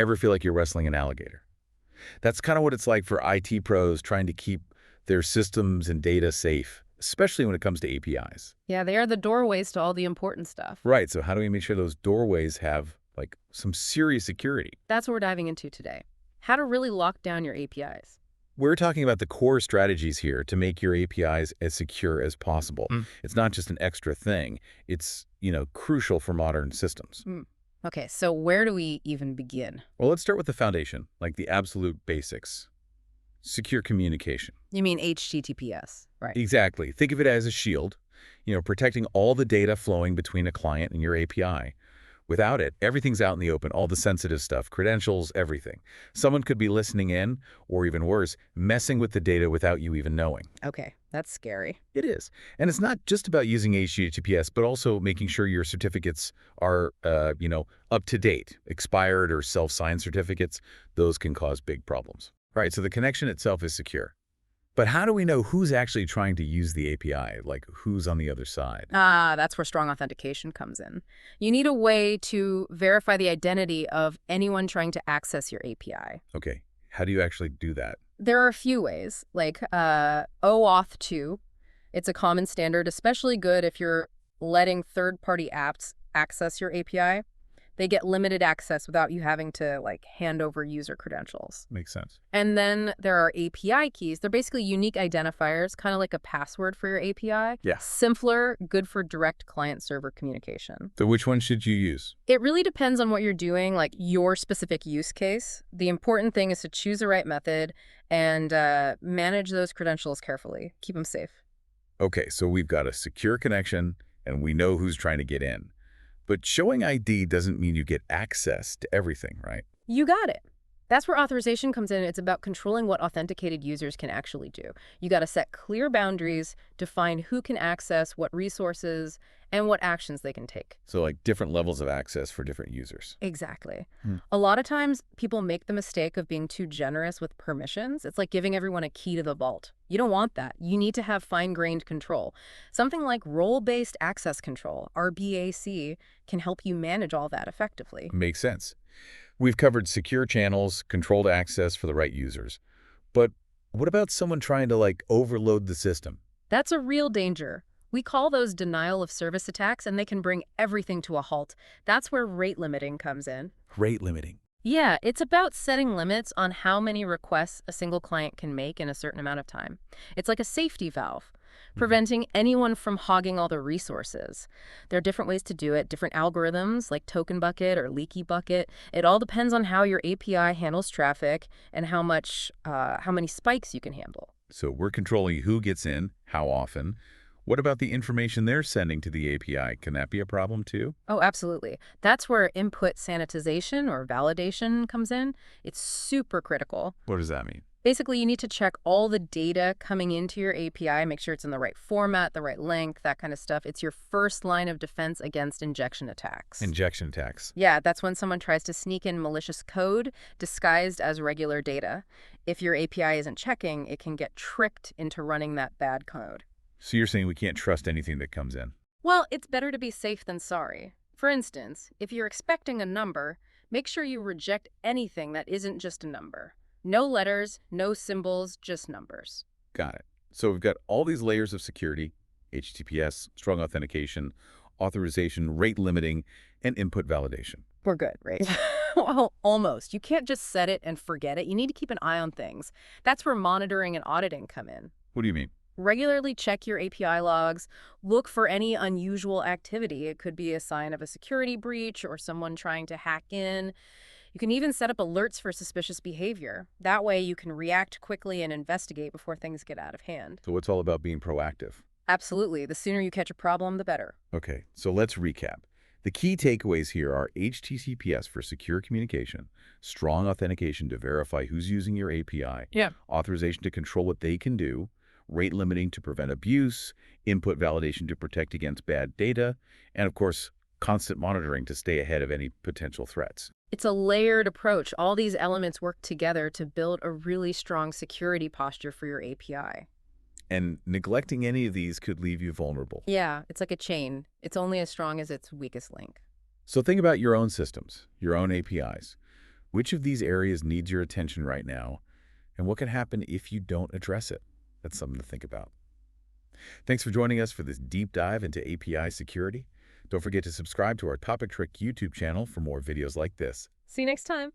Ever feel like you're wrestling an alligator? That's kind of what it's like for IT pros trying to keep their systems and data safe, especially when it comes to APIs. Yeah, they are the doorways to all the important stuff. Right, so how do we make sure those doorways have, like, some serious security? That's what we're diving into today. How to really lock down your APIs. We're talking about the core strategies here to make your APIs as secure as possible. It's not just an extra thing. It's, crucial for modern systems. Hmm. Okay, so where do we even begin? Well, let's start with the foundation, like the absolute basics. Secure communication. You mean HTTPS, right? Exactly. Think of it as a shield, protecting all the data flowing between a client and your API. Without it, everything's out in the open, all the sensitive stuff, credentials, everything. Someone could be listening in, or even worse, messing with the data without you even knowing. Okay, that's scary. It is. And it's not just about using HTTPS, but also making sure your certificates are, up to date. Expired or self-signed certificates, those can cause big problems. Right, so the connection itself is secure. But how do we know who's actually trying to use the API, like who's on the other side? That's where strong authentication comes in. You need a way to verify the identity of anyone trying to access your API. Okay, how do you actually do that? There are a few ways, like OAuth 2. It's a common standard, especially good if you're letting third-party apps access your API. They get limited access without you having to hand over user credentials. Makes sense. And then there are API keys. They're basically unique identifiers, kind of like a password for your API. Yeah. Simpler, good for direct client-server communication. So which one should you use? It really depends on what you're doing, like your specific use case. The important thing is to choose the right method and manage those credentials carefully. Keep them safe. Okay, so we've got a secure connection, and we know who's trying to get in. But showing ID doesn't mean you get access to everything, right? You got it. That's where authorization comes in. It's about controlling what authenticated users can actually do. You got to set clear boundaries, define who can access what resources, and what actions they can take. So like different levels of access for different users. Exactly. A lot of times, people make the mistake of being too generous with permissions. It's like giving everyone a key to the vault. You don't want that. You need to have fine-grained control. Something like role-based access control, RBAC, can help you manage all that effectively. Makes sense. We've covered secure channels, controlled access for the right users. But what about someone trying to, overload the system? That's a real danger. We call those denial of service attacks, and they can bring everything to a halt. That's where rate limiting comes in. Rate limiting. Yeah, it's about setting limits on how many requests a single client can make in a certain amount of time. It's like a safety valve, preventing anyone from hogging all the resources. There are different ways to do it, different algorithms like token bucket or leaky bucket. It all depends on how your API handles traffic and how many spikes you can handle. So we're controlling who gets in, how often. What about the information they're sending to the API? Can that be a problem too? Oh, absolutely. That's where input sanitization or validation comes in. It's super critical. What does that mean? Basically, you need to check all the data coming into your API, make sure it's in the right format, the right length, that kind of stuff. It's your first line of defense against injection attacks. Injection attacks. Yeah, that's when someone tries to sneak in malicious code disguised as regular data. If your API isn't checking, it can get tricked into running that bad code. So you're saying we can't trust anything that comes in? Well, it's better to be safe than sorry. For instance, if you're expecting a number, make sure you reject anything that isn't just a number. No letters, no symbols, just numbers. Got it. So we've got all these layers of security, HTTPS, strong authentication, authorization, rate limiting, and input validation. We're good, right? Well, almost. You can't just set it and forget it. You need to keep an eye on things. That's where monitoring and auditing come in. What do you mean? Regularly check your API logs. Look for any unusual activity. It could be a sign of a security breach or someone trying to hack in. You can even set up alerts for suspicious behavior. That way you can react quickly and investigate before things get out of hand. So it's all about being proactive. Absolutely. The sooner you catch a problem, the better. Okay, so let's recap. The key takeaways here are HTTPS for secure communication, strong authentication to verify who's using your API, authorization to control what they can do, rate limiting to prevent abuse, input validation to protect against bad data, and of course, constant monitoring to stay ahead of any potential threats. It's a layered approach. All these elements work together to build a really strong security posture for your API. And neglecting any of these could leave you vulnerable. Yeah, it's like a chain. It's only as strong as its weakest link. So think about your own systems, your own APIs. Which of these areas needs your attention right now, and what can happen if you don't address it? That's something to think about. Thanks for joining us for this deep dive into API security. Don't forget to subscribe to our Topictrick YouTube channel for more videos like this. See you next time.